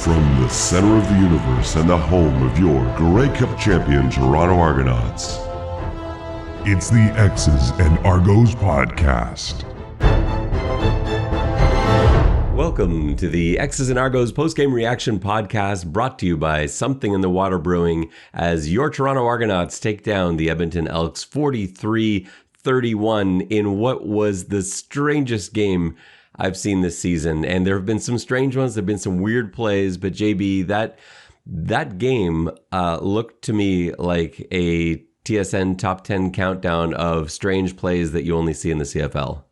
From the center of the universe and the home of your Grey Cup champion Toronto Argonauts, it's the X's and Argos podcast. Welcome to the X's and Argos postgame reaction podcast, brought to you by Something in the Water Brewing, as your Toronto Argonauts take down the Edmonton Elks 43-31 in what was the strangest game I've seen this season. And there have been some strange ones, there have been some weird plays, but JB, that game looked to me like a TSN top 10 countdown of strange plays that you only see in the CFL.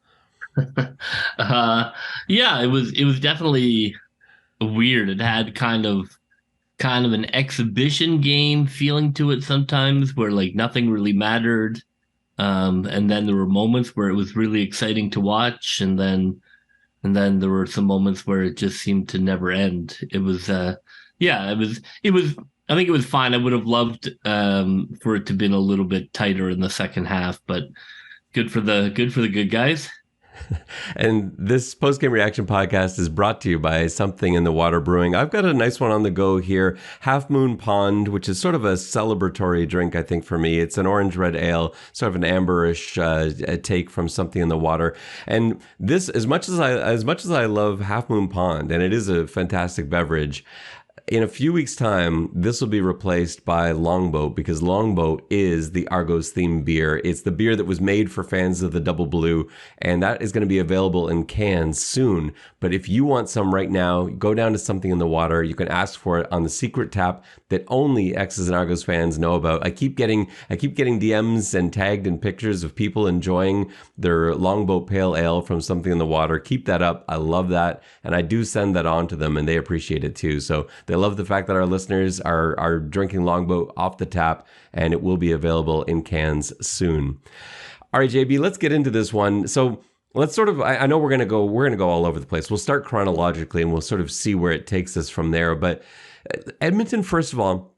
Yeah, it was definitely weird. It had kind of an exhibition game feeling to it sometimes, where like nothing really mattered. And then there were moments where it was really exciting to watch, and then there were some moments where it just seemed to never end. It was I think it was fine. I would have loved for it to have been a little bit tighter in the second half, but good for the good guys. And this post-game reaction podcast is brought to you by Something in the Water Brewing. I've got a nice one on the go here. Half Moon Pond, which is sort of a celebratory drink, I think, for me. It's an orange red ale, sort of an amberish take from Something in the Water. And this, as much as I love Half Moon Pond, and it is a fantastic beverage, in a few weeks' time, this will be replaced by Longboat, because Longboat is the Argos themed beer. It's the beer that was made for fans of the Double Blue, and that is going to be available in cans soon. But if you want some right now, go down to Something in the Water. You can ask for it on the secret tap that only X's and Argos fans know about. I keep getting DMs and tagged in pictures of people enjoying their Longboat Pale Ale from Something in the Water. Keep that up. I love that, and I do send that on to them, and they appreciate it too. So they love the fact that our listeners are drinking Longboat off the tap, and it will be available in cans soon. All right, JB, let's get into this one. So let's sort of, I know we're going to go all over the place. We'll start chronologically and we'll sort of see where it takes us from there. But Edmonton, first of all,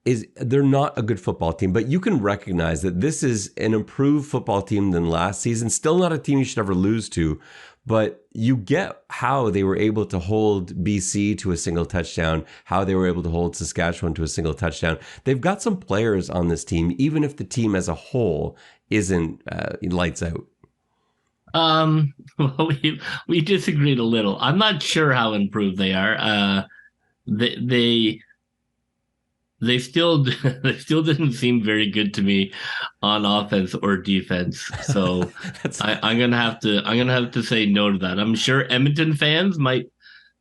they're not a good football team, but you can recognize that this is an improved football team than last season. Still not a team you should ever lose to, but you get how they were able to hold BC to a single touchdown, how they were able to hold Saskatchewan to a single touchdown. They've got some players on this team, even if the team as a whole isn't lights out. Well, we disagreed a little. I'm not sure how improved they are. They still didn't seem very good to me on offense or defense. So I'm gonna have to say no to that. I'm sure Edmonton fans might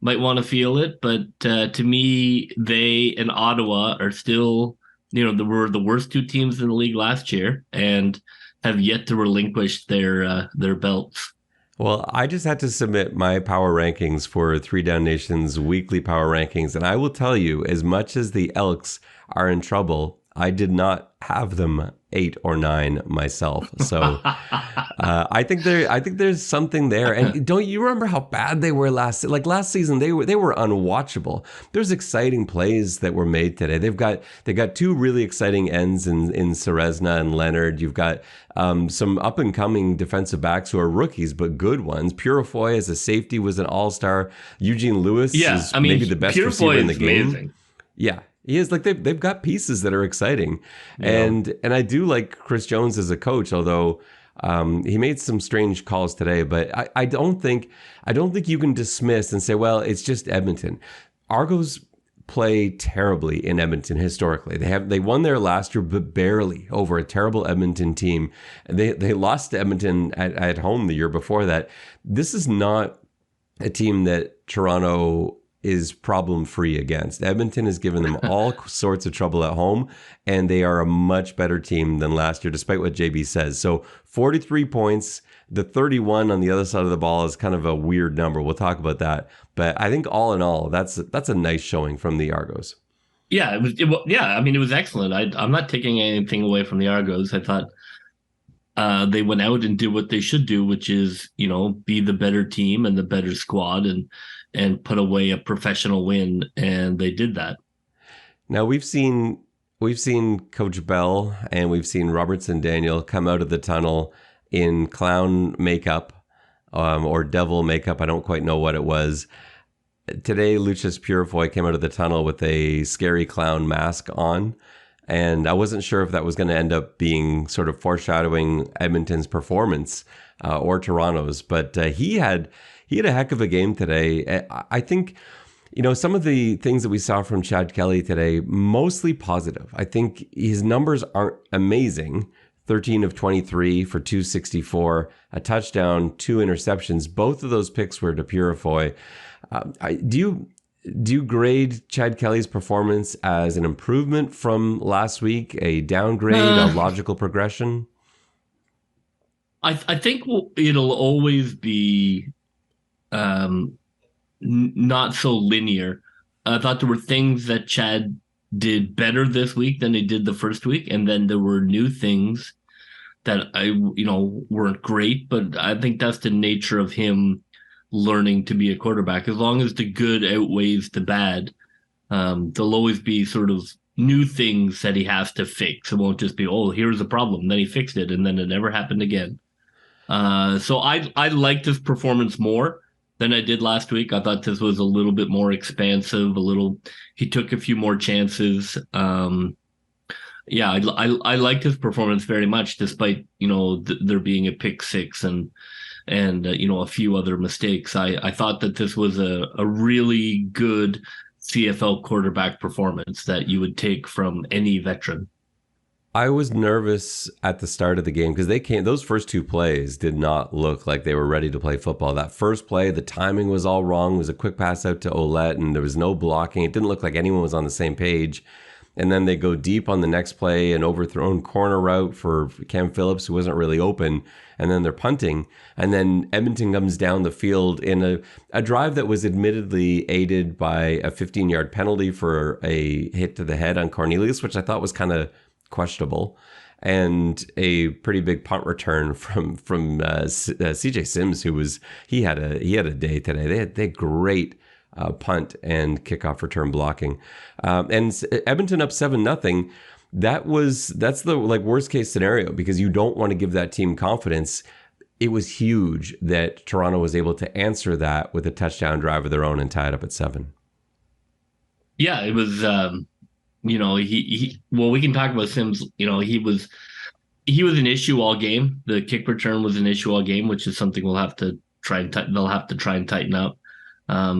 want to feel it, but to me, they and Ottawa are still, they were the worst two teams in the league last year and have yet to relinquish their belts. Well, I just had to submit my power rankings for Three Down Nation's weekly power rankings, and I will tell you, as much as the Elks are in trouble, I did not have them 8 or 9 myself. So I think there's something there. And don't you remember how bad they were last season? They were unwatchable. There's exciting plays that were made today. They got two really exciting ends in Serezna and Leonard. You've got some up and coming defensive backs who are rookies but good ones. Purifoy as a safety was an all-star. Eugene Lewis is maybe the best receiver in the game. Amazing. Yeah. He is. Like they've got pieces that are exciting, and I do like Chris Jones as a coach, although he made some strange calls today. But I don't think you can dismiss and say, well, it's just Edmonton. Argos play terribly in Edmonton historically. They won there last year, but barely, over a terrible Edmonton team. They lost to Edmonton at home the year before that. This is not a team that Toronto is problem-free against. Edmonton has given them all sorts of trouble at home, and they are a much better team than last year, despite what JB says. So 43 points, the 31 on the other side of the ball is kind of a weird number. We'll talk about that. But I think all in all, that's a nice showing from the Argos. Yeah, it was excellent. I'm not taking anything away from the Argos. I thought they went out and did what they should do, which is, be the better team and the better squad and put away a professional win, and they did that. Now we've seen Coach Bell and we've seen Robertson Daniel come out of the tunnel in clown makeup or devil makeup. I don't quite know what it was. today Lucius Purifoy came out of the tunnel with a scary clown mask on. And I wasn't sure if that was going to end up being sort of foreshadowing Edmonton's performance or Toronto's. But he had a heck of a game today. I think, some of the things that we saw from Chad Kelly today, mostly positive. I think his numbers aren't amazing. 13 of 23 for 264, a touchdown, 2 interceptions. Both of those picks were to Purifoy. Do you grade Chad Kelly's performance as an improvement from last week, a downgrade, a logical progression? I think it'll always be not so linear. I thought there were things that Chad did better this week than he did the first week, and then there were new things that weren't great. But I think that's the nature of him learning to be a quarterback. As long as the good outweighs the bad, there'll always be sort of new things that he has to fix. It won't just be, oh, here's a problem, then he fixed it, and then it never happened again. So I liked his performance more than I did last week. I thought this was a little bit more expansive. He took a few more chances. I liked his performance very much, despite there being a pick six and a few other mistakes. I thought that this was a really good CFL quarterback performance that you would take from any veteran. I was nervous at the start of the game because those first 2 plays did not look like they were ready to play football. That first play, the timing was all wrong. It was a quick pass out to Ouellette and there was no blocking. It didn't look like anyone was on the same page. And then they go deep on the next play, an overthrown corner route for Cam Phillips, who wasn't really open. And then they're punting. And then Edmonton comes down the field in a drive that was admittedly aided by a 15-yard penalty for a hit to the head on Cornelius, which I thought was kind of questionable, and a pretty big punt return from CJ Sims, he had a day today. They had great punt and kickoff return blocking, and Edmonton up 7-0. That's the worst case scenario because you don't want to give that team confidence. It was huge that Toronto was able to answer that with a touchdown drive of their own and tie it up at 7. Yeah, it was. We can talk about Sims. He was an issue all game. The kick return was an issue all game, which is something they'll have to try and tighten up. I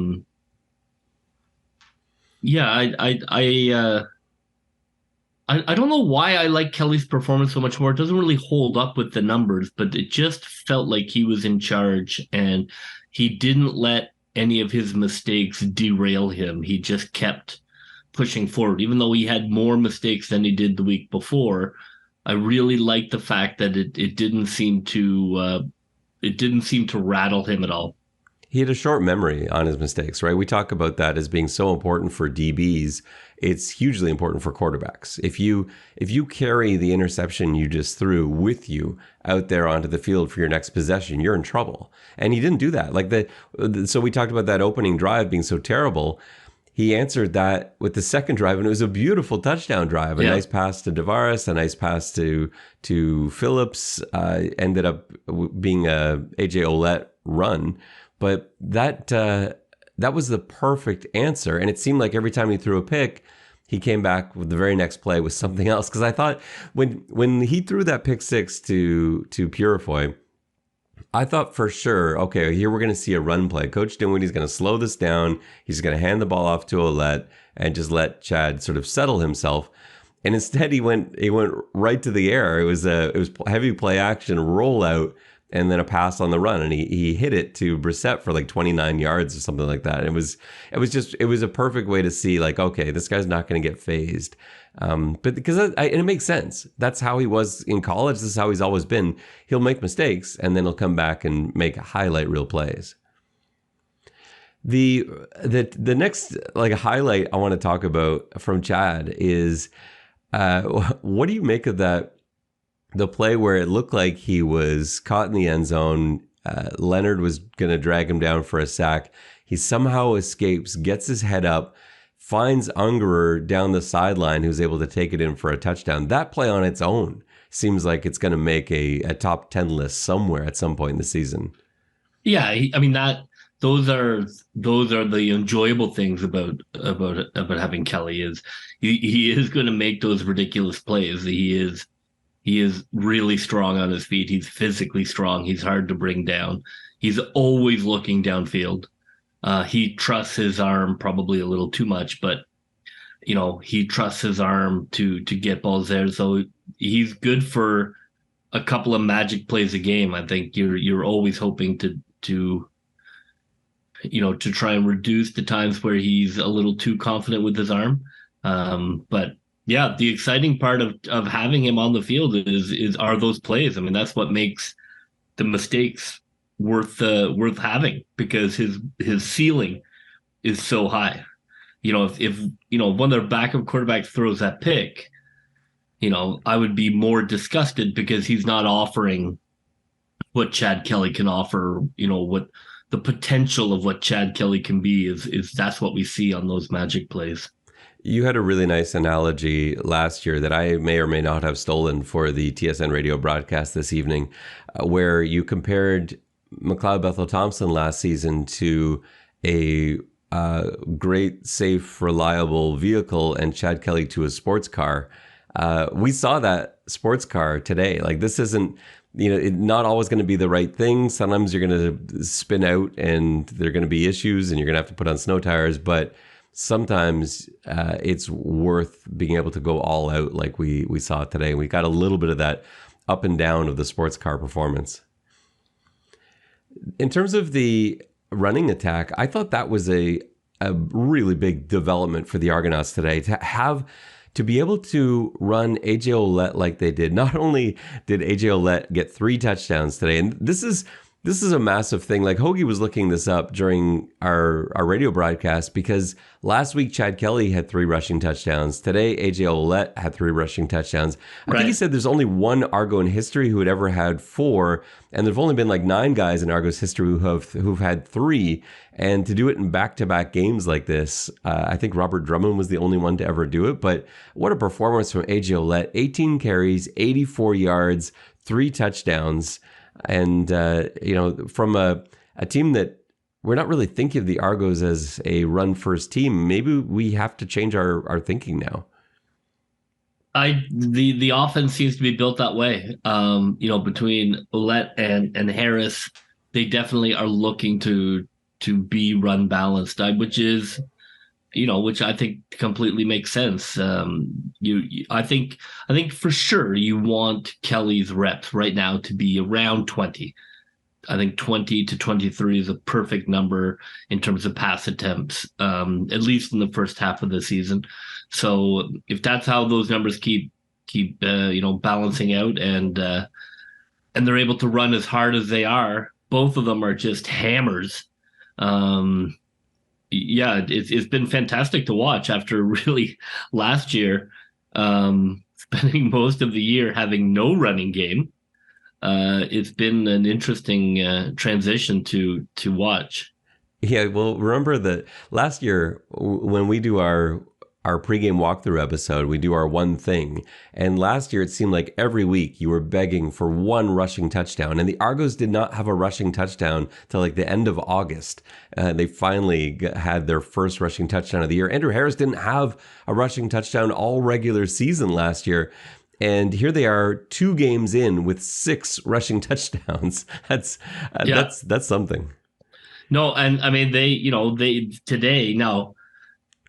don't know why I like Kelly's performance so much more. It doesn't really hold up with the numbers, but it just felt like he was in charge and he didn't let any of his mistakes derail him. He just kept pushing forward, even though he had more mistakes than he did the week before. I really liked the fact that it didn't seem to rattle him at all. He had a short memory on his mistakes, right? We talk about that as being so important for DBs. It's hugely important for quarterbacks. If you carry the interception you just threw with you out there onto the field for your next possession, you're in trouble. And he didn't do that. So we talked about that opening drive being so terrible. He answered that with the second drive, and it was a beautiful touchdown drive. A nice pass to Tavares, a nice pass to Phillips. Ended up being a AJ Ouellette run, but that was the perfect answer. And it seemed like every time he threw a pick, he came back with the very next play with something else. Because I thought when he threw that pick six to Purifoy, I thought for sure, okay, here we're going to see a run play. Coach Dinwiddie's going to slow this down. He's going to hand the ball off to Ouellette and just let Chad sort of settle himself. And instead, he went right to the air. It was heavy play action, rollout, and then a pass on the run, and he hit it to Brissett for 29 yards or something like that. It was a perfect way to see okay, this guy's not going to get phased. But because and it makes sense. That's how he was in college. This is how he's always been. He'll make mistakes and then he'll come back and make highlight reel plays. The next highlight I want to talk about from Chad is what do you make of that? The play where it looked like he was caught in the end zone. Leonard was going to drag him down for a sack. He somehow escapes, gets his head up, finds Ungerer down the sideline, who's able to take it in for a touchdown. That play on its own seems like it's going to make a top 10 list somewhere at some point in the season. Yeah, those are the enjoyable things about having Kelly is he is going to make those ridiculous plays. He is really strong on his feet. He's physically strong. He's hard to bring down. He's always looking downfield. He trusts his arm probably a little too much, but he trusts his arm to get balls there. So he's good for a couple of magic plays a game. I think you're always hoping to try and reduce the times where he's a little too confident with his arm. But yeah, the exciting part of having him on the field are those plays. I mean, that's what makes the mistakes worth having, because his ceiling is so high. If one of their backup quarterbacks throws that pick, I would be more disgusted because he's not offering what Chad Kelly can offer. What the potential of what Chad Kelly can be is that's what we see on those magic plays. You had a really nice analogy last year that I may or may not have stolen for the TSN radio broadcast this evening, where you compared McLeod Bethel Thompson last season to a great, safe, reliable vehicle and Chad Kelly to a sports car. We saw that sports car today. Like, this isn't, not always going to be the right thing. Sometimes you're going to spin out and there are going to be issues and you're going to have to put on snow tires. But sometimes it's worth being able to go all out like we saw today. We got a little bit of that up and down of the sports car performance. In terms of the running attack, I thought that was a really big development for the Argonauts today, to be able to run AJ Ouellette like they did. Not only did AJ Ouellette get 3 touchdowns today, and this is a massive thing. Like, Hoagie was looking this up during our radio broadcast, because last week Chad Kelly had 3 rushing touchdowns. Today, AJ Ouellette had 3 rushing touchdowns. I think he said there's only one Argo in history who had ever had 4, and there've only been like 9 guys in Argo's history who've had 3. And to do it in back-to-back games like this, I think Robert Drummond was the only one to ever do it. But what a performance from AJ Ouellette. 18 carries, 84 yards, 3 touchdowns. And, from a team that we're not really thinking of the Argos as a run-first team, maybe we have to change our thinking now. The offense seems to be built that way. Between Ouellette and Harris, they definitely are looking to be run balanced, which I think completely makes sense. I think for sure you want Kelly's reps right now to be around 20. I think 20 to 23 is a perfect number in terms of pass attempts, at least in the first half of the season. So if that's how those numbers keep balancing out, and they're able to run as hard as they are, both of them are just hammers. It's been fantastic to watch after really last year, spending most of the year having no running game. It's been an interesting transition to watch. Yeah, well, remember that last year when we do our pregame walkthrough episode, we do our one thing. And last year, it seemed like every week you were begging for one rushing touchdown. And the Argos did not have a rushing touchdown till like the end of August. They finally had their first rushing touchdown of the year. Andrew Harris didn't have a rushing touchdown all regular season last year. And here they are 2 games in with 6 rushing touchdowns. That's something. No, and I mean, they today, now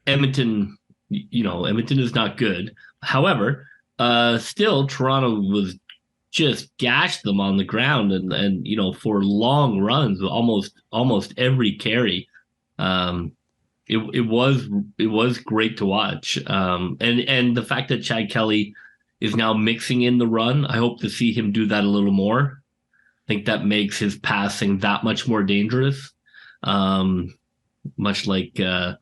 Edmonton is not good. However, still Toronto was just gashed them on the ground and for long runs, almost every carry. It was great to watch. And the fact that Chad Kelly is now mixing in the run, I hope to see him do that a little more. I think that makes his passing that much more dangerous. Much like some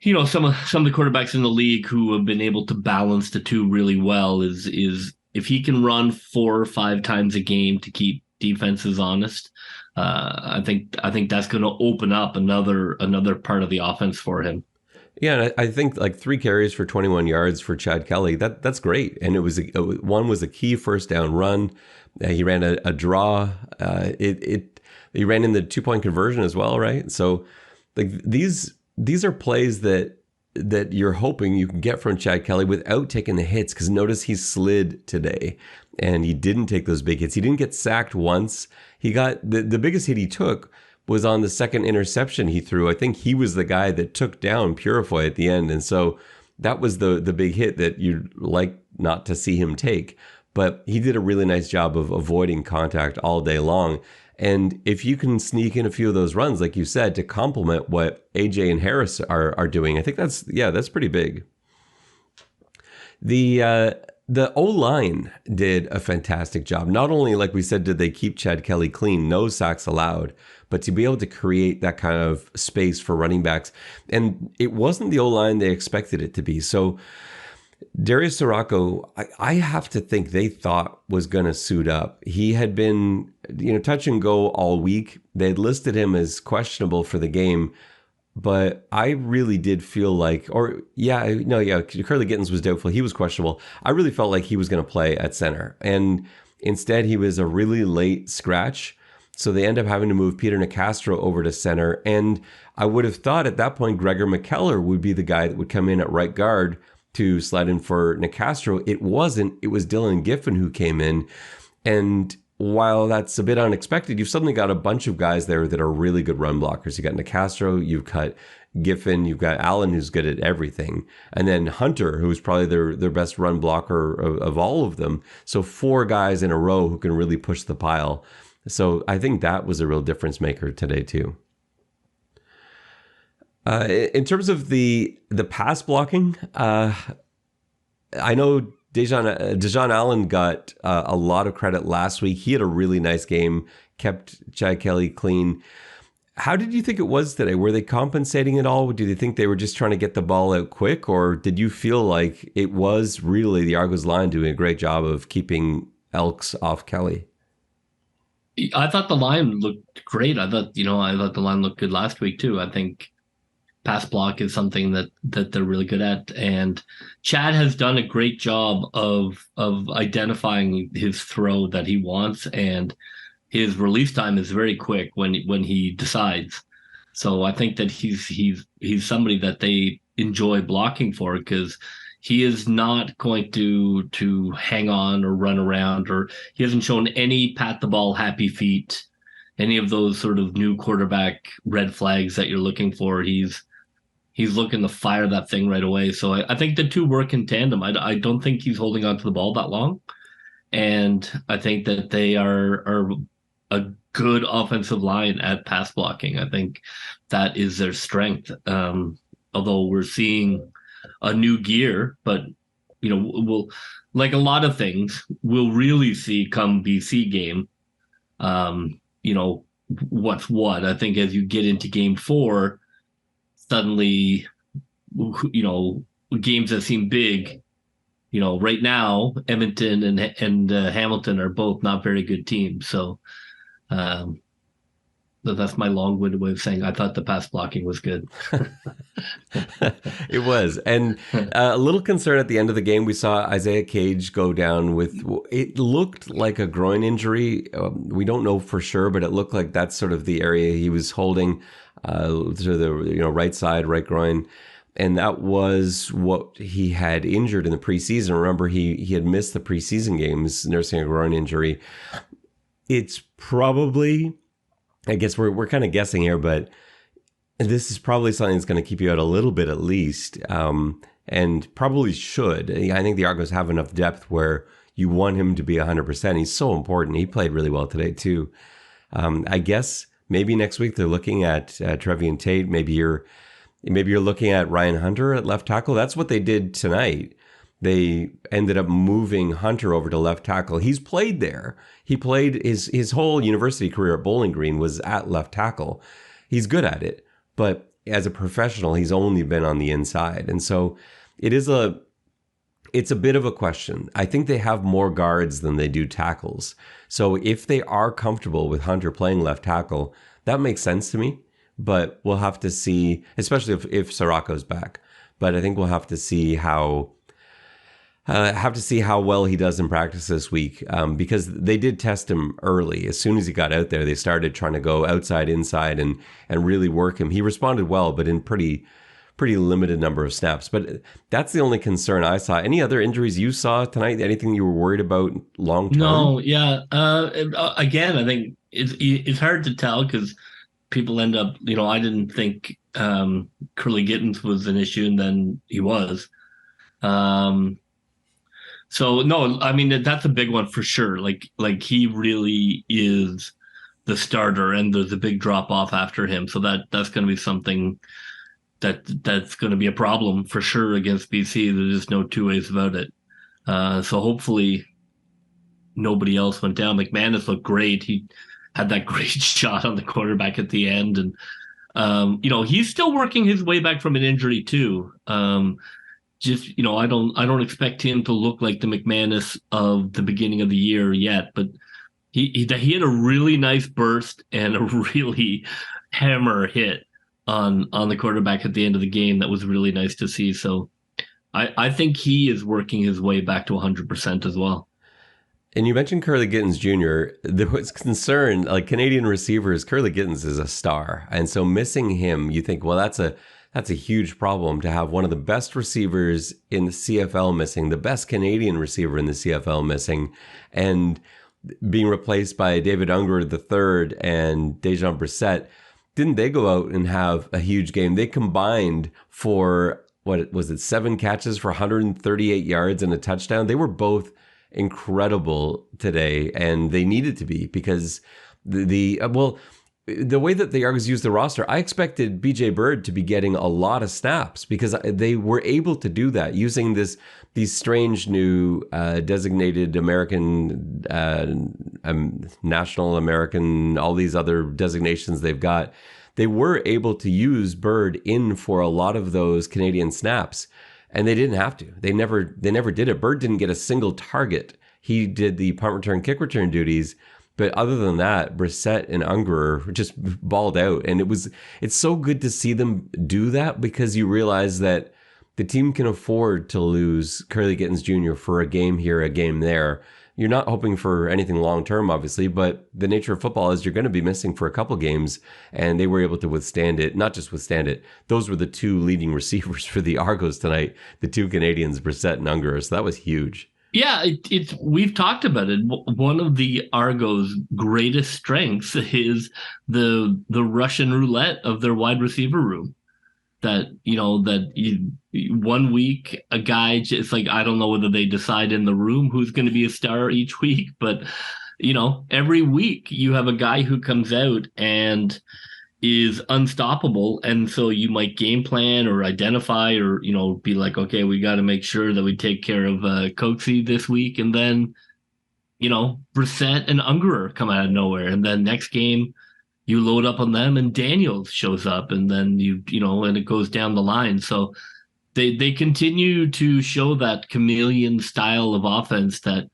of the quarterbacks in the league who have been able to balance the two really well is if he can run 4 or 5 times a game to keep defenses honest, I think that's going to open up another part of the offense for him. Yeah, and I think like 3 carries for 21 yards for Chad Kelly, that's great. And one was a key first down run. He ran a draw. He ran in the 2-point conversion as well, right? So like these are plays that you're hoping you can get from Chad Kelly without taking the hits, because notice he slid today and he didn't take those big hits. He didn't get sacked once. He got the biggest hit he took was on the second interception he threw. I think he was the guy that took down Purifoy at the end. And so that was the big hit that you'd like not to see him take. But he did a really nice job of avoiding contact all day long. And if you can sneak in a few of those runs, like you said, to complement what AJ and Harris are doing, I think that's pretty big. The O-line did a fantastic job. Not only, like we said, did they keep Chad Kelly clean, no sacks allowed, but to be able to create that kind of space for running backs. And it wasn't the O-line they expected it to be. So Darius Sirocco, I have to think they thought was going to suit up. He had been, touch and go all week. They had listed him as questionable for the game, but I really did feel like, Kurleigh Gittens was doubtful. He was questionable. I really felt like he was going to play at center, and instead he was a really late scratch. So they end up having to move Peter Nicastro over to center, and I would have thought at that point Gregor McKellar would be the guy that would come in at right guard to slide in for Nicastro. It wasn't. It was Dylan Giffen who came in. And while that's a bit unexpected, you've suddenly got a bunch of guys there that are really good run blockers. You got Nicastro, you've got Giffen, you've got Allen, who's good at everything. And then Hunter, who's probably their best run blocker of all of them. So 4 guys in a row who can really push the pile. So I think that was a real difference maker today too. In terms of the pass blocking, I know Dejon Allen got a lot of credit last week. He had a really nice game, kept Chad Kelly clean. How did you think it was today? Were they compensating at all? Did you think they were just trying to get the ball out quick, or did you feel like it was really the Argos line doing a great job of keeping Elks off Kelly? I thought the line looked great. I thought the line looked good last week too. I think pass block is something that they're really good at, and Chad has done a great job of identifying his throw that he wants, and his release time is very quick when he decides. So I think that he's somebody that they enjoy blocking for, because he is not going to hang on or run around, or he hasn't shown any pat the ball happy feet, any of those sort of new quarterback red flags that you're looking for. He's looking to fire that thing right away. So I think the two work in tandem. I don't think he's holding on to the ball that long. And I think that they are a good offensive line at pass blocking. I think that is their strength. Although we're seeing a new gear, but we'll, like a lot of things, we'll really see come BC game. What's what. I think as you get into game 4, suddenly, games that seem big, right now, Edmonton and Hamilton are both not very good teams. So that's my long-winded way of saying I thought the pass blocking was good. It was. And a little concern at the end of the game, we saw Isaiah Cage go down with, it looked like a groin injury. We don't know for sure, but it looked like that's sort of the area he was holding to the right side, right groin. And that was what he had injured in the preseason. Remember, he had missed the preseason games, nursing a groin injury. It's probably, I guess we're kind of guessing here, but this is probably something that's going to keep you out a little bit at least, and probably should. I think the Argos have enough depth where you want him to be 100%. He's so important. He played really well today too. I guess maybe next week they're looking at Trevian Tate. Maybe you're looking at Ryan Hunter at left tackle. That's what they did tonight. They ended up moving Hunter over to left tackle. He's played there. He played his whole university career at Bowling Green was at left tackle. He's good at it, but as a professional, he's only been on the inside. And so it's a bit of a question. I think they have more guards than they do tackles. So if they are comfortable with Hunter playing left tackle, that makes sense to me. But we'll have to see, especially if Sirocco's back. But I think we'll have to see how Have to see how well he does in practice this week, because they did test him early. As soon as he got out there, they started trying to go outside, inside, and really work him. He responded well, but in pretty limited number of snaps. But that's the only concern I saw. Any other injuries you saw tonight? Anything you were worried about long term? No, yeah. Again, I think it's hard to tell because people end up, I didn't think Kurleigh Gitten's was an issue, and then he was. So no, I mean that's a big one for sure. Like he really is the starter, and there's a big drop off after him. So that's going to be something that's going to be a problem for sure against BC. There's just no two ways about it. So hopefully nobody else went down. McManus looked great. He had that great shot on the quarterback at the end, and he's still working his way back from an injury too. I don't expect him to look like the McManus of the beginning of the year yet, but he had a really nice burst and a really hammer hit on the quarterback at the end of the game. That was really nice to see. So I think he is working his way back to 100% as well. And you mentioned Kurleigh Gitten Jr. There was concern, like Canadian receivers, Kurleigh Gittens is a star. And so missing him, you think, well, that's a huge problem to have one of the best receivers in the CFL missing, the best Canadian receiver in the CFL missing, and being replaced by David Ungerer III and Dejon Brissett. Didn't they go out and have a huge game? They combined for, 7 catches for 138 yards and a touchdown? They were both incredible today, and they needed to be because the way that the Argos used the roster, I expected BJ Bird to be getting a lot of snaps because they were able to do that using these strange new designated American, national American, all these other designations they've got. They were able to use Bird in for a lot of those Canadian snaps, and they didn't have to. They never did it. Bird didn't get a single target. He did the punt return, kick return duties. But other than that, Brissett and Ungerer just balled out. And it's so good to see them do that because you realize that the team can afford to lose Kurleigh Gitten Jr. for a game here, a game there. You're not hoping for anything long-term, obviously, but the nature of football is you're going to be missing for a couple games, and they were able to withstand it. Not just withstand it. Those were the two leading receivers for the Argos tonight, the two Canadians, Brissett and Ungerer. So that was huge. Yeah, we've talked about it. One of the Argos' greatest strengths is the Russian roulette of their wide receiver room. One week a guy just like, I don't know whether they decide in the room who's going to be a star each week, but every week you have a guy who comes out and is unstoppable, and so you might game plan or identify or be like, okay, we got to make sure that we take care of Coatsy this week, and then Brissett and Ungerer come out of nowhere, and then next game you load up on them and Daniels shows up, and then and it goes down the line. So they continue to show that chameleon style of offense that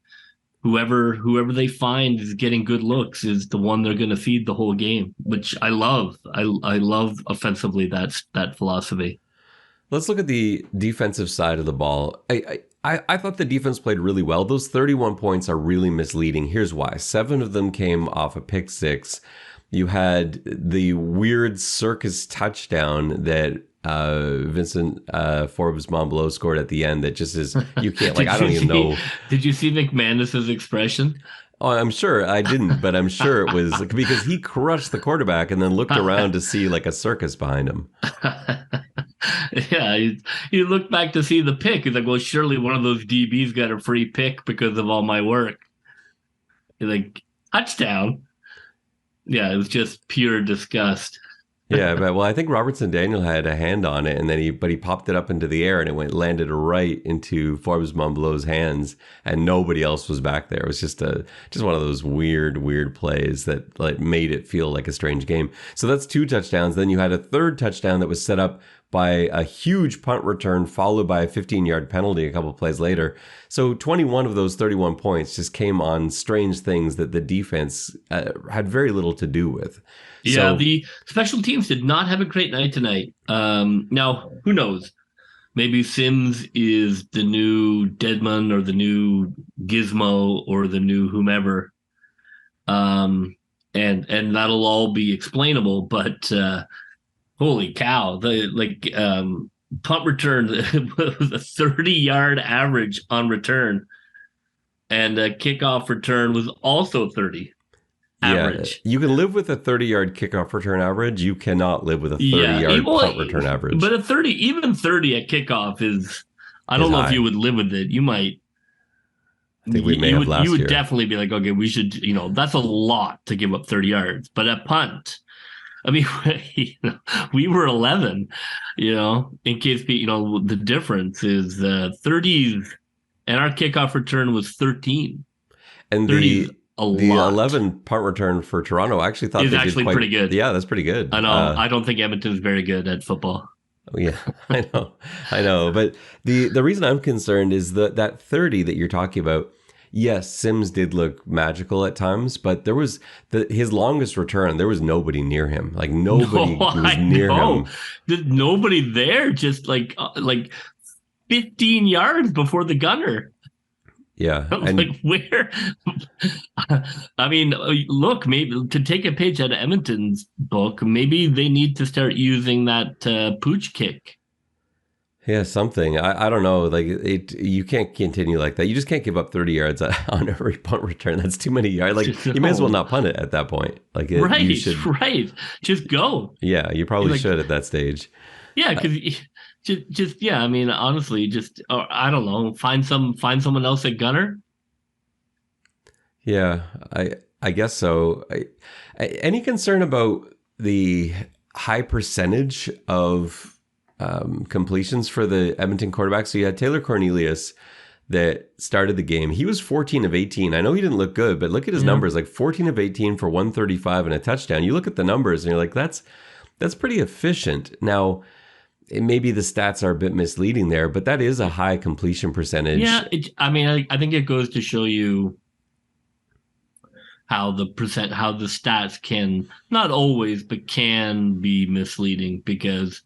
whoever they find is getting good looks is the one they're going to feed the whole game, which I love. I love offensively that philosophy. Let's look at the defensive side of the ball. I thought the defense played really well. Those 31 points are really misleading. Here's why. 7 of them came off a pick six. You had the weird circus touchdown that Vincent Forbes Montbello scored at the end that just is, you can't, I don't even know. Did you see McManus's expression? Oh, I'm sure I didn't, but I'm sure it was because he crushed the quarterback and then looked around to see like a circus behind him. Yeah, he looked back to see the pick. He's like, well, surely one of those DBs got a free pick because of all my work. He's like, touchdown. Yeah, it was just pure disgust. Yeah, but I think Robertson Daniel had a hand on it, and then he popped it up into the air, and it landed right into Forbes Montbello's hands, and nobody else was back there. It was just one of those weird plays that made it feel like a strange game. So that's 2 touchdowns. Then you had a third touchdown that was set up by a huge punt return followed by a 15-yard penalty a couple of plays later. So 21 of those 31 points just came on strange things that the defense had very little to do with. Yeah, the special teams did not have a great night tonight. Now, who knows? maybe Sims is the new Deadman or the new Gizmo or the new whomever. And that'll all be explainable, but holy cow, punt return was a 30-yard average on return, and a kickoff return was also 30 average. You can live with a 30-yard kickoff return average. You cannot live with a 30-yard punt return average. But even 30 at kickoff is, I don't know if you would live with it. You might. I think we may have last year. You would definitely be like, okay, we should, that's a lot to give up 30 yards. But at punt, I mean, we were 11, in case, the difference is 30s, and our kickoff return was 13. And the 11 punt return for Toronto, I actually thought is actually pretty good. Yeah, that's pretty good. I know. I don't think Edmonton's very good at football. Oh, yeah, I know. But the reason I'm concerned is that 30 that you're talking about. Yes, Sims did look magical at times, but there was his longest return. There was nobody near him. Like nobody was near him. There's nobody there. Just like 15 yards before the gunner. Yeah, like where? I mean, look, maybe to take a page out of Edmonton's book, maybe they need to start using that pooch kick. Yeah, something. I don't know. Like you can't continue like that. You just can't give up 30 yards on every punt return. That's too many yards. Like you may as well not punt it at that point. Like right. Just go. Yeah, you probably should at that stage. Yeah, because just yeah. I mean, honestly, I don't know. Find someone else at gunner. Yeah, I guess so. Any concern about the high percentage of completions for the Edmonton quarterback? So you had Taylor Cornelius that started the game. He was 14 of 18. I know he didn't look good, but look at his numbers, like 14 of 18 for 135 and a touchdown. You look at the numbers and you're like, that's pretty efficient. Now, maybe the stats are a bit misleading there, but that is a high completion percentage. Yeah, I think it goes to show you how the stats can, not always, but can be misleading, because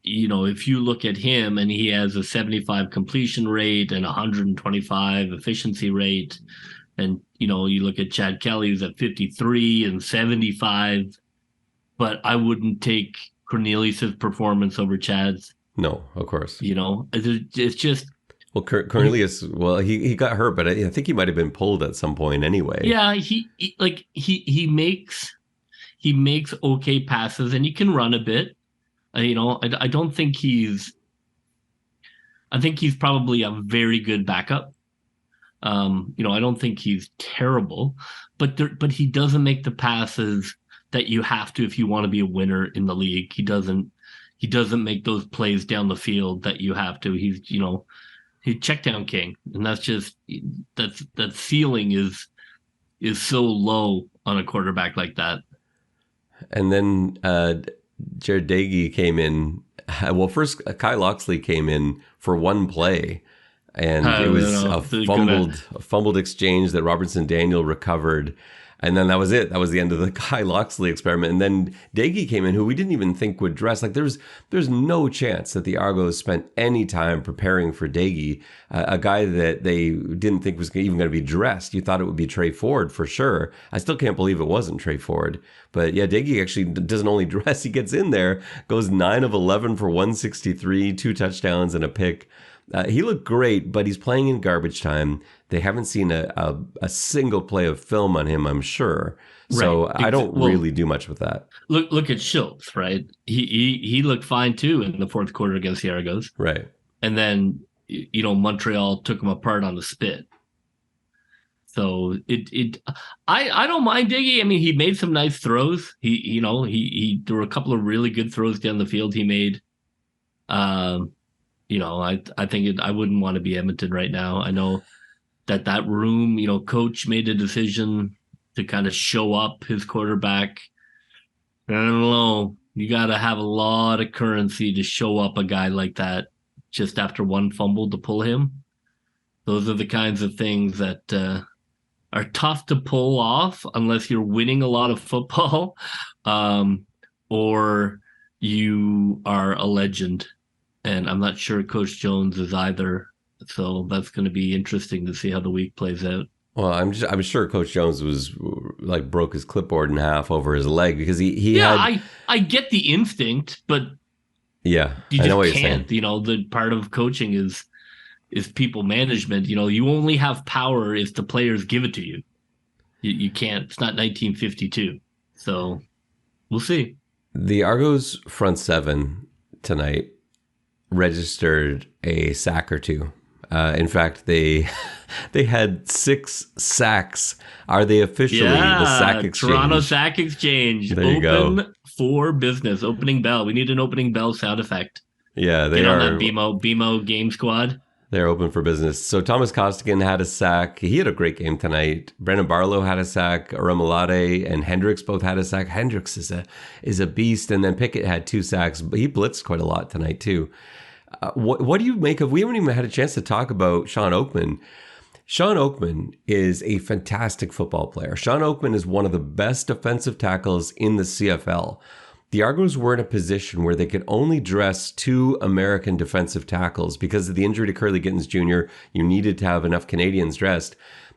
if you look at him and he has a 75 completion rate and 125 efficiency rate, and you look at Chad Kelly, who's at 53 and 75, but I wouldn't take Cornelius' performance over Chad's. No, of course. It's just. Well, Cornelius, he got hurt, but I think he might have been pulled at some point anyway. Yeah, he makes okay passes, and he can run a bit. I don't think I think he's probably a very good backup. I don't think he's terrible, but he doesn't make the passes that you have to if you want to be a winner in the league. He doesn't make those plays down the field that you have to. He's check down king, and that ceiling is so low on a quarterback like that. And then Jared Dagey came in. Well, first Kyle Loxley came in for one play, and it was a fumbled exchange that Robertson Daniel recovered. And then that was it. That was the end of the Kyle Loxley experiment. And then Dagey came in, who we didn't even think would dress. Like there's no chance that the Argos spent any time preparing for Dagey, a guy that they didn't think was even going to be dressed. You thought it would be Trey Ford for sure. I still can't believe it wasn't Trey Ford. But yeah, Dagey actually doesn't only dress. He gets in there, goes 9 of 11 for 163, 2 touchdowns and a pick. He looked great, but he's playing in garbage time. They haven't seen a single play of film on him, I'm sure. So right. I don't really do much with that. Look at Schultz, right? He looked fine too in the fourth quarter against the Argos. Right. And then, Montreal took him apart on the spit. So I don't mind Diggy. I mean, he made some nice throws. There were a couple of really good throws down the field he made. I think I wouldn't want to be Edmonton right now. I know that room, coach made a decision to kind of show up his quarterback. I don't know. You got to have a lot of currency to show up a guy like that just after one fumble to pull him. Those are the kinds of things that are tough to pull off unless you're winning a lot of football or you are a legend. and I'm not sure Coach Jones is either. So that's going to be interesting to see how the week plays out. Well, I'm sure Coach Jones was like broke his clipboard in half over his leg because he Yeah, had. I get the instinct, but Yeah, you I know just what you're can't. saying. The part of coaching is people management. You only have power if the players give it to you. You can't. It's not 1952. So we'll see. The Argos front seven tonight registered a sack or two. In fact, they they had 6 sacks. Are they officially the sack exchange? Toronto Sack Exchange. There you Open go. for business. Opening bell. We need an opening bell sound effect. Yeah, they Get on are. that BMO game squad. They're open for business. So Thomas Costigan had a sack. He had a great game tonight. Brandon Barlow had a sack. Aramolade and Hendricks both had a sack. Hendricks is a beast. And then Pickett had 2 sacks. But he blitzed quite a lot tonight too. What do you make of? We haven't even had a chance to talk about Sean Oakman. Sean Oakman is a fantastic football player. Sean Oakman is one of the best defensive tackles in the CFL. The Argos were in a position where they could only dress 2 American defensive tackles because of the injury to Kurleigh Gitten Jr. You needed to have enough Canadians dressed.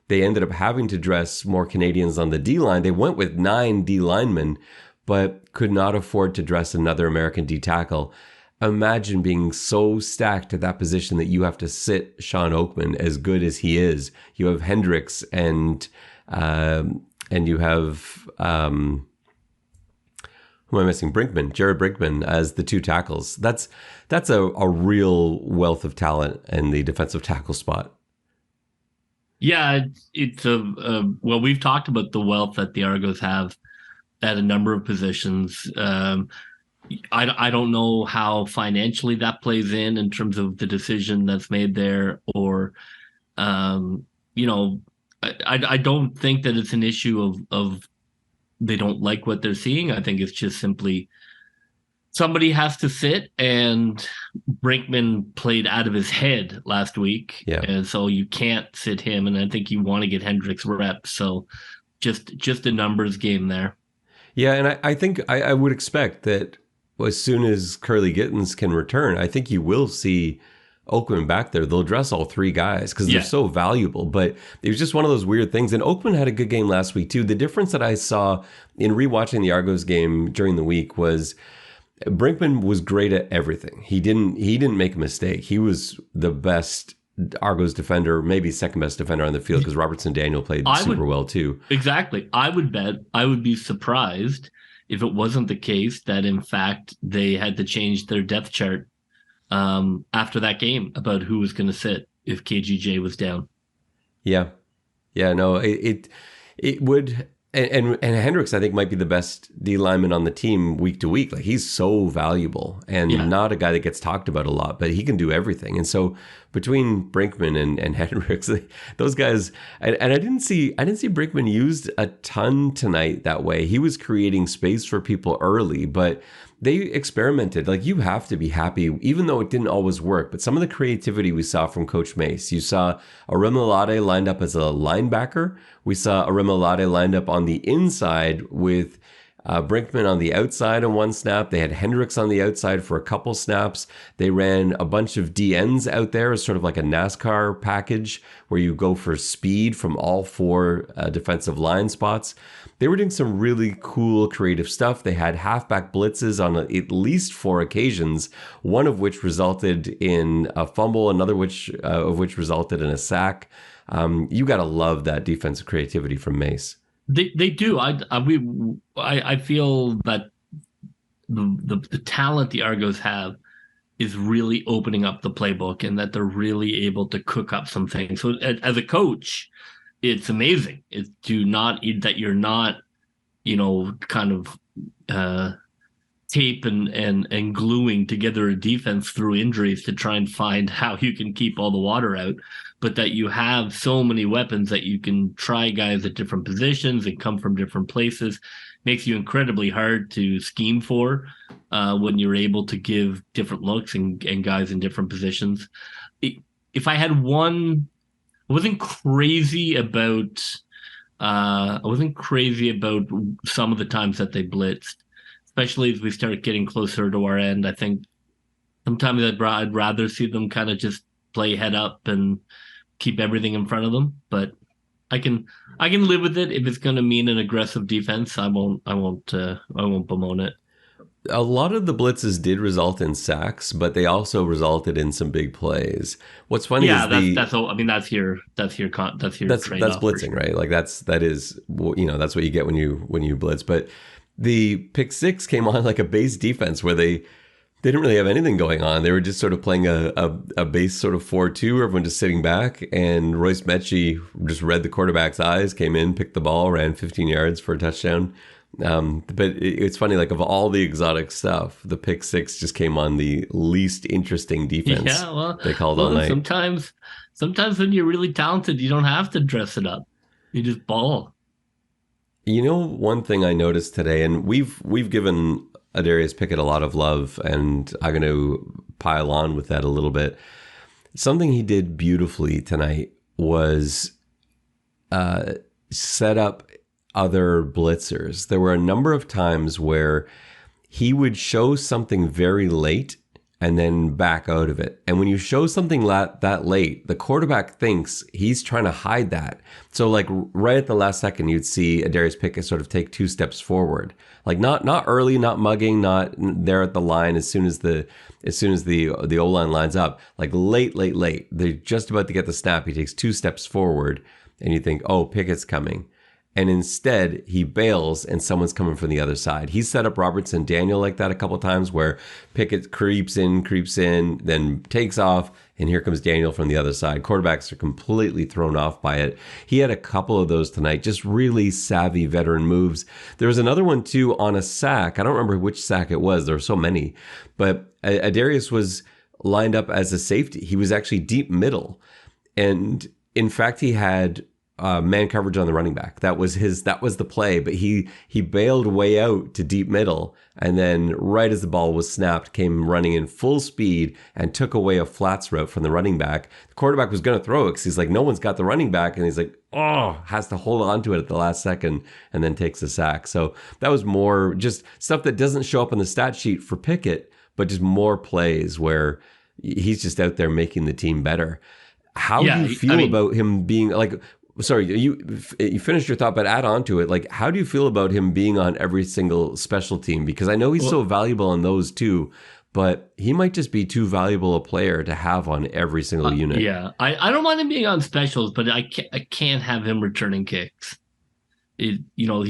They ended up having to dress more Canadians on the D line. They went with 9 D linemen, but could not afford to dress another American D tackle. Imagine being so stacked at that position that you have to sit Sean Oakman as good as he is. You have Hendricks and you have who am I missing? Jared Brinkman as the 2 tackles. That's a real wealth of talent in the defensive tackle spot. Yeah, it's well, we've talked about the wealth that the Argos have at a number of positions. I don't know how financially that plays in terms of the decision that's made there, or I don't think that it's an issue of they don't like what they're seeing. I think it's just simply somebody has to sit, and Brinkman played out of his head last week. Yeah. And so you can't sit him. And I think you want to get Hendricks reps. So just a numbers game there. Yeah. And I think I would expect that as soon as Kurleigh Gittens can return, I think you will see Oakman back there. They'll dress all 3 guys because they're so valuable. But it was just one of those weird things. And Oakman had a good game last week too. The difference that I saw in rewatching the Argos game during the week was Brinkman was great at everything. He didn't make a mistake. He was the best Argos defender, maybe second best defender on the field because Robertson Daniel played super well too. Exactly. I would be surprised if it wasn't the case that in fact they had to change their depth chart after that game about who was going to sit if KGJ was down. Yeah. No, it would. And Hendricks, I think, might be the best D lineman on the team week to week. Like, he's so valuable and not a guy that gets talked about a lot, but he can do everything. And so between Brinkman and Hendricks, those guys, and I didn't see Brinkman used a ton tonight that way. He was creating space for people early, but they experimented. Like, you have to be happy, even though it didn't always work. But some of the creativity we saw from Coach Mace, you saw Aramolade lined up as a linebacker. We saw Aramolade lined up on the inside with Brinkman on the outside on one snap. They had Hendricks on the outside for a couple snaps. They ran a bunch of DNs out there as sort of like a NASCAR package where you go for speed from all 4 defensive line spots. They were doing some really cool creative stuff. They had halfback blitzes on at least 4 occasions, one of which resulted in a fumble, another of which resulted in a sack. You got to love that defensive creativity from Mace. They do. I feel that the talent the Argos have is really opening up the playbook, and that they're really able to cook up some things. So as a coach, it's amazing. It's that you're not, kind of tape and gluing together a defense through injuries to try and find how you can keep all the water out, but that you have so many weapons that you can try guys at different positions and come from different places. Makes you incredibly hard to scheme for when you're able to give different looks and guys in different positions. If I had one, I wasn't crazy about some of the times that they blitzed, especially as we start getting closer to our end. I think Sometimes I'd rather see them kind of just play head up and keep everything in front of them. But I can live with it if it's going to mean an aggressive defense. I won't bemoan it. A lot of the blitzes did result in sacks, but they also resulted in some big plays. What's funny Yeah, is that's all. I mean, that's your that's trade-off for blitzing, sure. right? Like that is that's what you get when you blitz. But the pick six came on like a base defense where they didn't really have anything going on. They were just sort of playing a base sort of 4-2, everyone just sitting back. And Royce Mechie just read the quarterback's eyes, came in, picked the ball, ran 15 yards for a touchdown. But it's funny, like of all the exotic stuff, the pick six just came on the least interesting defense. Yeah, well, they called all night. Sometimes when you're really talented, you don't have to dress it up. You just ball. You know, one thing I noticed today, and we've given Adarius Pickett a lot of love, and I'm going to pile on with that a little bit. Something he did beautifully tonight was set up other blitzers. There were a number of times where he would show something very late and then back out of it. And when you show something that late, the quarterback thinks he's trying to hide that. So like right at the last second, you'd see Adarius Pickett sort of take 2 steps forward. Like not early, not mugging, not there at the line as soon as the O-line lines up. Like late. They're just about to get the snap. He takes 2 steps forward and you think, oh, Pickett's coming. And instead, he bails and someone's coming from the other side. He set up Robertson Daniel like that a couple times where Pickett creeps in, then takes off, and here comes Daniel from the other side. Quarterbacks are completely thrown off by it. He had a couple of those tonight, just really savvy veteran moves. There was another one, too, on a sack. I don't remember which sack it was. There were so many. But Adarius was lined up as a safety. He was actually deep middle. And in fact, he had man coverage on the running back. That was the play, but he bailed way out to deep middle, and then right as the ball was snapped, came running in full speed and took away a flats route from the running back. The quarterback was going to throw it because he's like, no one's got the running back, and he's like, oh, has to hold on to it at the last second and then takes a sack. So that was more just stuff that doesn't show up on the stat sheet for Pickett, but just more plays where he's just out there making the team better. How do you feel about him being like, sorry, you finished your thought, but add on to it. Like, how do you feel about him being on every single special team? Because I know he's so valuable on those too, but he might just be too valuable a player to have on every single unit. Yeah, I don't mind him being on specials, but I can't have him returning kicks. He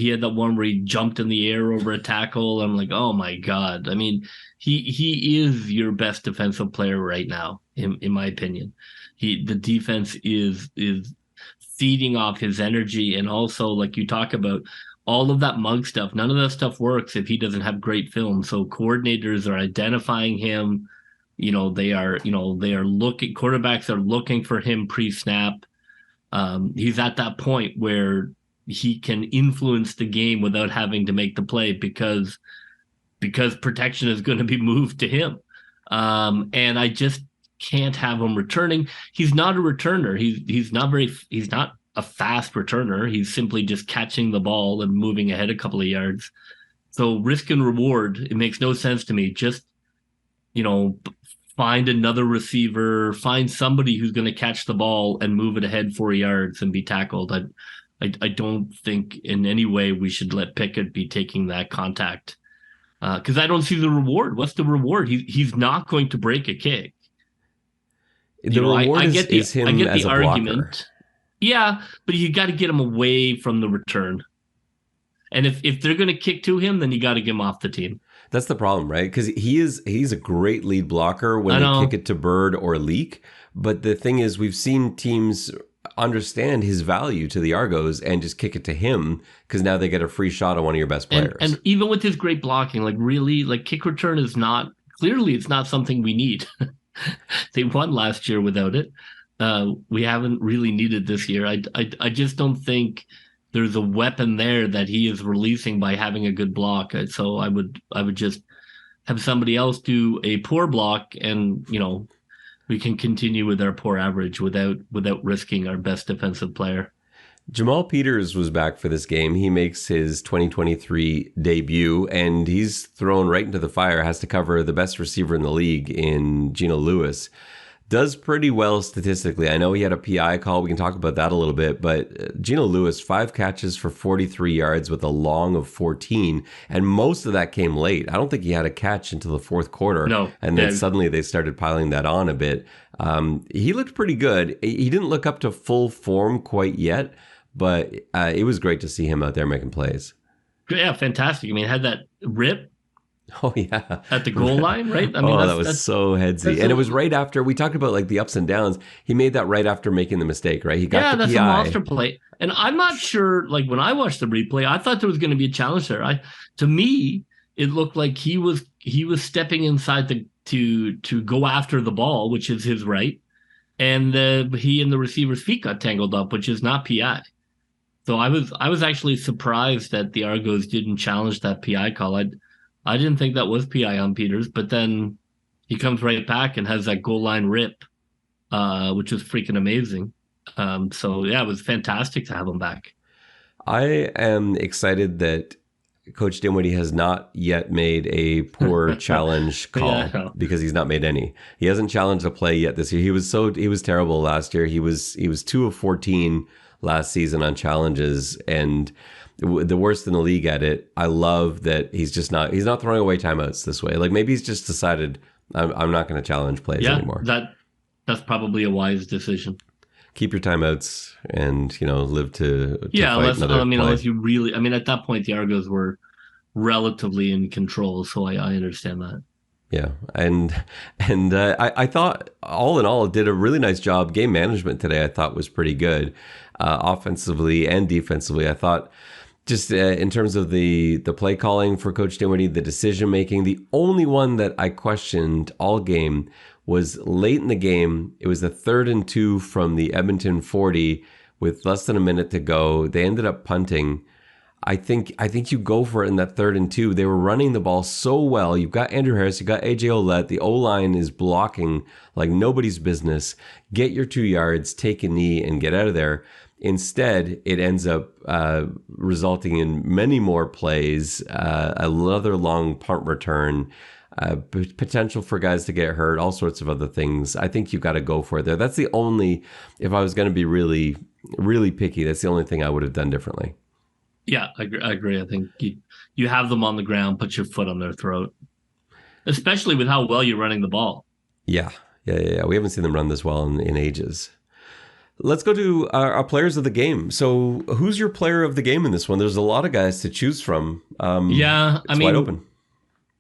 had that one where he jumped in the air over a tackle. I'm like, oh my God. I mean, he is your best defensive player right now, in my opinion. The defense is feeding off his energy, and also, like you talk about, all of that mug stuff. None of that stuff works if he doesn't have great film. So coordinators are identifying him. They are looking. Quarterbacks are looking for him pre-snap. He's at that point where he can influence the game without having to make the play because protection is going to be moved to him. And I just can't have him returning. He's not a returner. He's not a fast returner. He's simply just catching the ball and moving ahead a couple of yards. So risk and reward, it makes no sense to me. Just, find another receiver, find somebody who's going to catch the ball and move it ahead 4 yards and be tackled. I don't think in any way we should let Pickett be taking that contact because I don't see the reward. What's the reward? He's not going to break a kick. The reward is him as a blocker. Yeah, but you got to get him away from the return. And if they're going to kick to him, then you got to get him off the team. That's the problem, right? Because he's a great lead blocker when they kick it to Bird or Leak. But the thing is, we've seen teams understand his value to the Argos and just kick it to him because now they get a free shot on one of your best players. And even with his great blocking, kick return is not, clearly it's not something we need. They won last year without it. We haven't really needed this year. I just don't think there's a weapon there that he is releasing by having a good block. So I would just have somebody else do a poor block, and we can continue with our poor average without risking our best defensive player. Jamal Peters was back for this game. He makes his 2023 debut, and he's thrown right into the fire, has to cover the best receiver in the league in Geno Lewis. Does pretty well statistically. I know he had a PI call. We can talk about that a little bit. But Geno Lewis, 5 catches for 43 yards with a long of 14. And most of that came late. I don't think he had a catch until the fourth quarter. No. And then suddenly they started piling that on a bit. He looked pretty good. He didn't look up to full form quite yet. But it was great to see him out there making plays. Yeah, fantastic. I mean, had that rip. Oh, yeah. At the goal line, right? I mean, that was so headsy. And it was right after, we talked about like the ups and downs. He made that right after making the mistake, right? He got the that's PI. a monster play. And I'm not sure, like when I watched the replay, I thought there was going to be a challenge there. To me, it looked like he was stepping inside to go after the ball, which is his right. And he and the receiver's feet got tangled up, which is not PI. So I was actually surprised that the Argos didn't challenge that PI call. I didn't think that was PI on Peters, but then he comes right back and has that goal line rip, which was freaking amazing. So yeah, it was fantastic to have him back. I am excited that Coach Dinwiddie has not yet made a poor challenge call because he's not made any. He hasn't challenged a play yet this year. He was terrible last year. He was 2 of 14 last season on challenges and the worst in the league at it. I love that he's not throwing away timeouts this way. Like maybe he's just decided I'm not going to challenge plays anymore. That's probably a wise decision. Keep your timeouts and live to unless, fight unless you really, at that point the Argos were relatively in control, so I understand that. Yeah, and I thought all in all did a really nice job. Game management today I thought was pretty good, offensively and defensively. I thought just in terms of the play calling for Coach Dinwiddie, the decision making, the only one that I questioned all game was late in the game. It was the 3rd and 2 from the Edmonton 40 with less than a minute to go. They ended up punting. I think you go for it in that 3rd and 2. They were running the ball so well. You've got Andrew Harris, you've got AJ Ouellette. The O-line is blocking like nobody's business. Get your 2 yards, take a knee, and get out of there. Instead, it ends up resulting in many more plays, another long punt return, potential for guys to get hurt, all sorts of other things. I think you've got to go for it there. That's the only, if I was going to be really, really picky, that's the only thing I would have done differently. Yeah, I agree. I think you have them on the ground, put your foot on their throat, especially with how well you're running the ball. Yeah. We haven't seen them run this well in ages. Let's go to our players of the game. So who's your player of the game in this one? There's a lot of guys to choose from. It's wide open.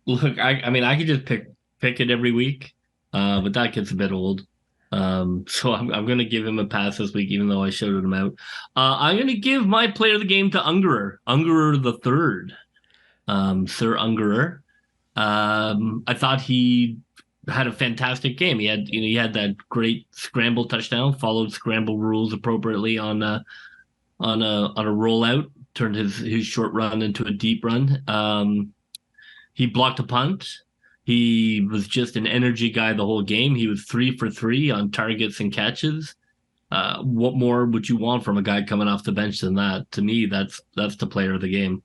Look, I could just pick it every week, but that gets a bit old. So I'm going to give him a pass this week, even though I shouted him out. I'm going to give my player of the game to Ungerer the third, Sir Ungerer. I thought he had a fantastic game. He had that great scramble touchdown, followed scramble rules appropriately on a rollout, turned his short run into a deep run. He blocked a punt. He was just an energy guy the whole game. He was 3 for 3 on targets and catches. What more would you want from a guy coming off the bench than that? To me, that's the player of the game.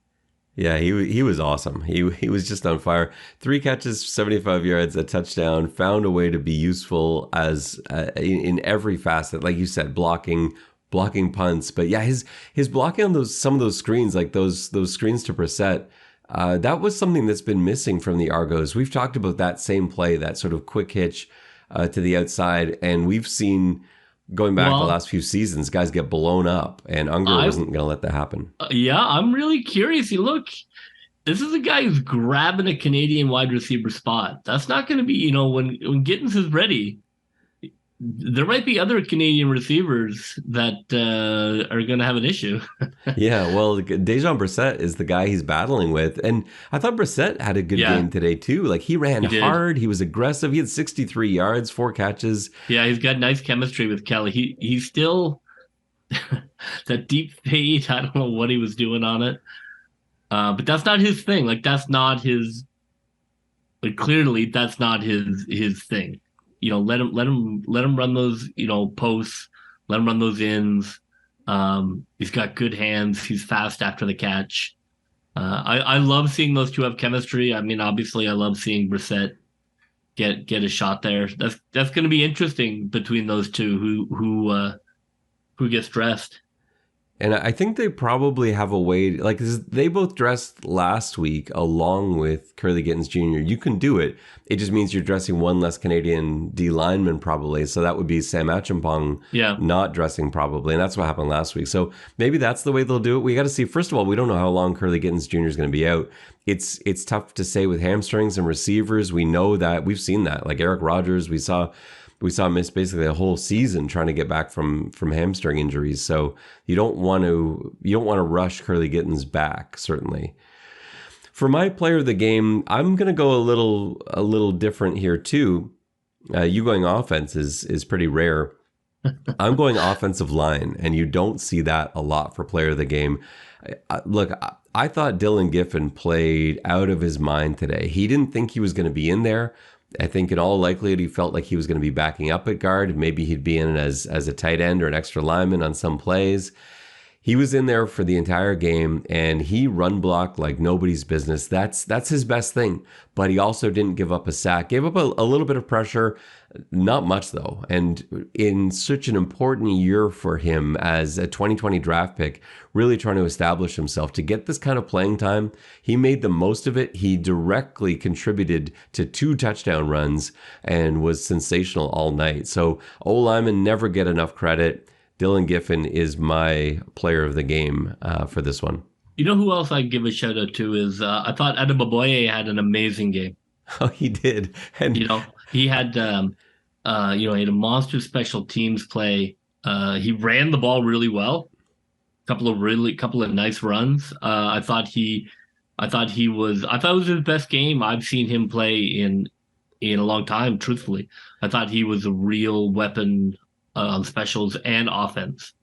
Yeah, he was awesome. He was just on fire. 3 catches, 75 yards, a touchdown. Found a way to be useful as in every facet, like you said, blocking punts. But yeah, his blocking on some of those screens, like those screens to Brissett. That was something that's been missing from the Argos. We've talked about that same play, that sort of quick hitch to the outside, and we've seen going back the last few seasons, guys get blown up, and Ungerer wasn't going to let that happen. I'm really curious. Look, this is a guy who's grabbing a Canadian wide receiver spot. That's not going to be, when Gittens is ready, there might be other Canadian receivers that are going to have an issue. Yeah, well, Dejon Brissett is the guy he's battling with. And I thought Brissett had a good game today, too. Like, he ran hard. He was aggressive. He had 63 yards, 4 catches. Yeah, he's got nice chemistry with Kelly. He's still that deep fade. I don't know what he was doing on it. But that's not his thing. Like, that's not his... Like, clearly, that's not his thing. Let him run those, posts, let him run those ins, He's got good hands. He's fast after the catch. I love seeing those two have chemistry. I mean, obviously, I love seeing Brissett get a shot there. That's going to be interesting between those two. Who gets dressed? And I think they probably have a way, like, 'cause they both dressed last week along with Kurleigh Gitten Jr. You can do it. It just means you're dressing one less Canadian D lineman probably. So that would be Sam Acheampong Yeah. not dressing probably. And that's what happened last week. So maybe that's the way they'll do it. We got to see. First of all, we don't know how long Kurleigh Gitten Jr. is going to be out. It's tough to say with hamstrings and receivers. We know that. We've seen that. Like Eric Rogers, we saw miss basically a whole season trying to get back from hamstring injuries. So you don't want to rush Kurleigh Gitten's back, certainly. For my player of the game, I'm going to go a little different here too. You going offense is pretty rare. I'm going offensive line, and you don't see that a lot for player of the game. Look, I thought Dylan Giffen played out of his mind today. He didn't think he was going to be in there. I think in all likelihood, he felt like he was going to be backing up at guard. Maybe he'd be in as a tight end or an extra lineman on some plays. He was in there for the entire game, and he run blocked like nobody's business. That's his best thing. But he also didn't give up a sack. Gave up a little bit of pressure, not much though. And in such an important year for him as a 2020 draft pick, really trying to establish himself to get this kind of playing time, he made the most of it. He directly contributed to 2 touchdown runs and was sensational all night. So O-linemen never get enough credit. Dylan Giffen is my player of the game for this one. You know who else I'd give a shout out to is I thought Adebaboye had an amazing game. Oh, he did. And He had he had a monster special teams play. He ran the ball really well. Couple of nice runs. I thought it was his best game I've seen him play in a long time. Truthfully, I thought he was a real weapon on specials and offense.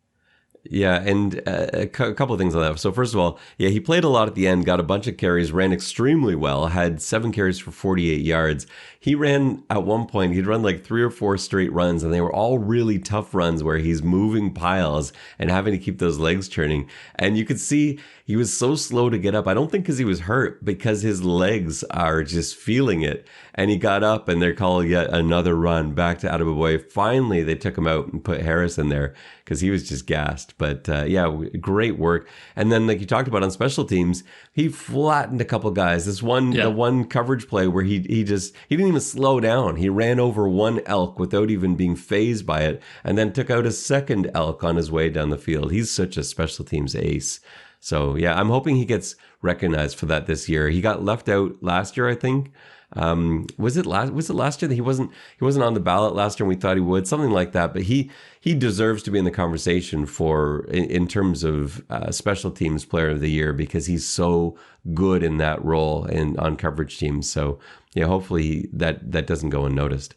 Yeah, and a couple of things on that. So first of all, yeah, he played a lot at the end, got a bunch of carries, ran extremely well, had 7 carries for 48 yards. He ran at one point, he'd run like 3 or 4 straight runs, and they were all really tough runs where he's moving piles and having to keep those legs churning. And you could see he was so slow to get up. I don't think because he was hurt, because his legs are just feeling it. And he got up, and they're calling yet another run back to Adebaboye. Finally, they took him out and put Harris in there because he was just gassed. But yeah, great work. And then, like you talked about on special teams, he flattened a couple guys. The one coverage play where he didn't even slow down. He ran over one elk without even being fazed by it, and then took out a second elk on his way down the field. He's such a special teams ace. So yeah, I'm hoping he gets recognized for that this year. He got left out last year, I think. Was it last year that he wasn't on the ballot last year and we thought he would, something like that, but he deserves to be in the conversation for in terms of special teams player of the year, because he's so good in that role and on coverage teams. So yeah, hopefully that doesn't go unnoticed.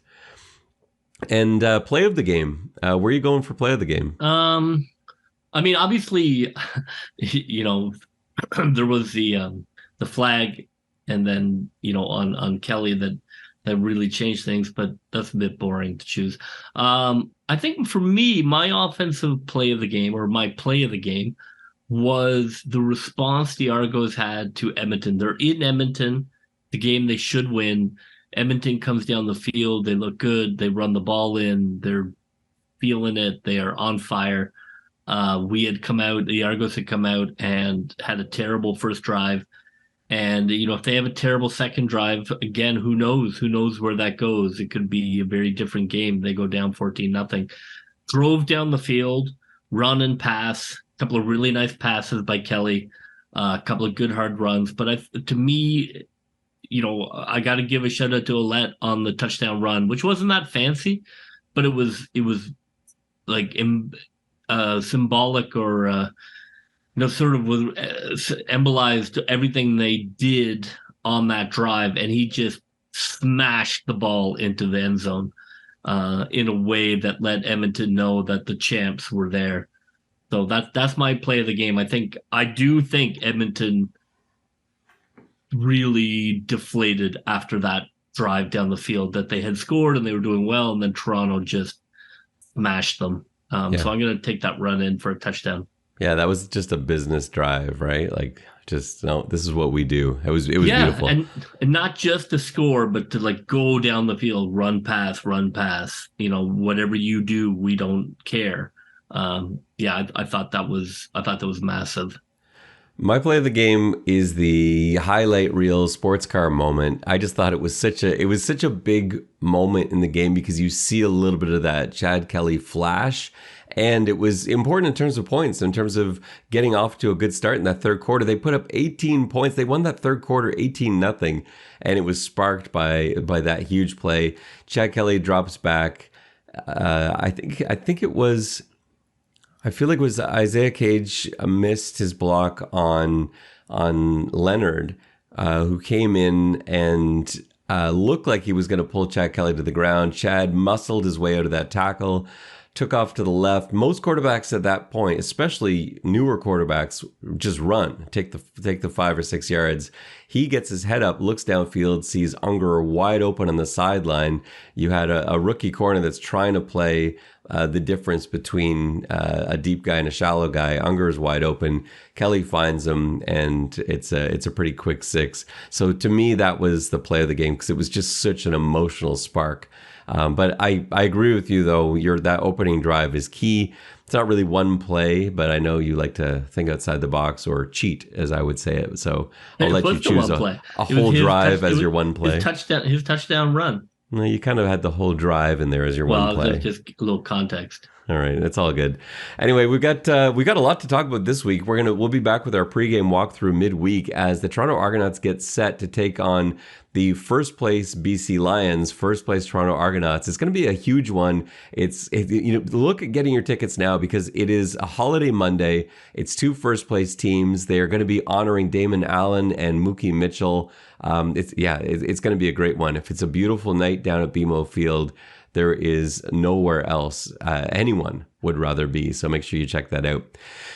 And play of the game, where are you going for play of the game? I mean, obviously, there was the flag, and then on Kelly that really changed things, but that's a bit boring to choose. I think for me, my offensive play of the game, or my play of the game, was the response the Argos had to Edmonton. They're in Edmonton, the game they should win. Edmonton comes down the field, they look good, they run the ball in, they're feeling it, they are on fire. The Argos had come out and had a terrible first drive. And, if they have a terrible second drive, again, who knows where that goes? It could be a very different game. They go down 14-0. Drove down the field, run and pass, a couple of really nice passes by Kelly, a couple of good hard runs. But to me, I got to give a shout out to Ouellette on the touchdown run, which wasn't that fancy, but it was like symbolic, or sort of was embolized everything they did on that drive, and he just smashed the ball into the end zone in a way that let Edmonton know that the champs were there. So that's my play of the game. I do think Edmonton really deflated after that drive down the field, that they had scored and they were doing well, and then Toronto just smashed them. So I'm going to take that run in for a touchdown. Yeah, that was just a business drive, right? Like, just no, this is what we do. It was beautiful. And not just to score, but to like go down the field, run pass. Whatever you do, we don't care. I thought that was massive. My play of the game is the highlight reel sports car moment. I just thought it was such a big moment in the game because you see a little bit of that Chad Kelly flash. And it was important in terms of points, in terms of getting off to a good start in that third quarter. They put up 18 points. They won that third quarter 18-0, and it was sparked by that huge play. Chad Kelly drops back. I feel like it was Isaiah Cage missed his block on Leonard, who came in and looked like he was going to pull Chad Kelly to the ground. Chad muscled his way out of that tackle, took off to the left. Most quarterbacks at that point, especially newer quarterbacks, just run, take the 5 or 6 yards. He gets his head up, looks downfield, sees Ungerer wide open on the sideline. You had a rookie corner that's trying to play the difference between a deep guy and a shallow guy. Ungerer's wide open. Kelly finds him, and it's a pretty quick 6. So to me, that was the play of the game because it was just such an emotional spark. But I agree with you, though. That opening drive is key. It's not really one play, but I know you like to think outside the box or cheat, as I would say it. So I'll let you choose a whole drive as your one play. His touchdown run. No, you kind of had the whole drive in there as your one play. Well, just a little context. All right, it's all good. Anyway, we got a lot to talk about this week. We'll be back with our pregame walkthrough midweek as the Toronto Argonauts get set to take on the first place BC Lions, first place Toronto Argonauts. It's going to be a huge one. Look at getting your tickets now because it is a holiday Monday. It's 2 first place teams. They are going to be honoring Damon Allen and Mookie Mitchell. It's going to be a great one. If it's a beautiful night down at BMO Field, there is nowhere else anyone would rather be. So make sure you check that out.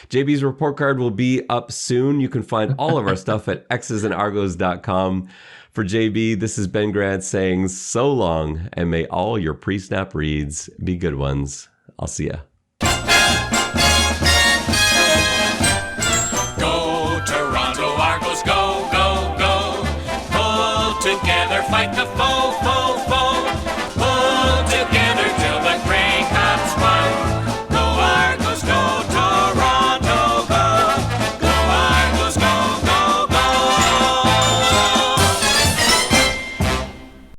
JB's report card will be up soon. You can find all of our stuff at xsandargos.com. For JB, this is Ben Grant saying so long, and may all your pre-snap reads be good ones. I'll see ya.